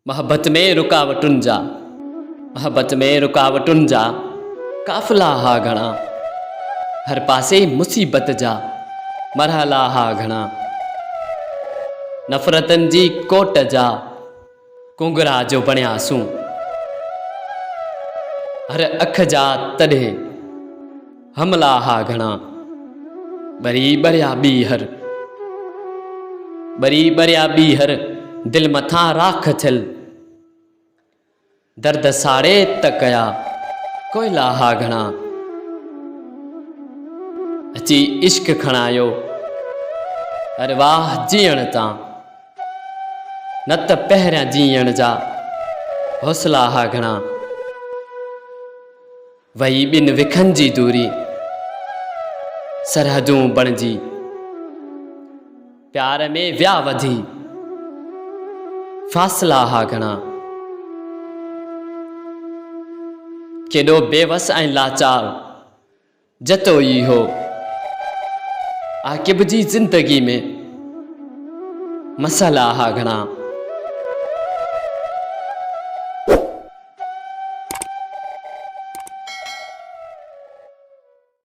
मोहब्बत में रुकावटुनि जा मोहब्बत में रुकावटुनि जा काफ़िला हा घणा। हर पासे मुसीबत जा मरहला हा घणा। नफ़रतनि जी कोट जा कुंगरा जो बणियासूं। हर अख जा तॾहिं हमला हा घणा। बरी बरिया ॿीहर दिल मथां राख थियल। दर्द साड़े त कया कोयला हा घणा। अची इश्क खणायो अरे वाह जीअण तां। न त पहिरियां जीअण जा हौसला हा घणा। वही ॿिन विखनि जी दूरी सरहदूं बणिजी। प्यार में विया वधी फ़ासिला हा घणा। केॾो बेवस ऐं लाचार जतो ई हो। आकिब जी ज़िंदगी में मसइला हा घणा।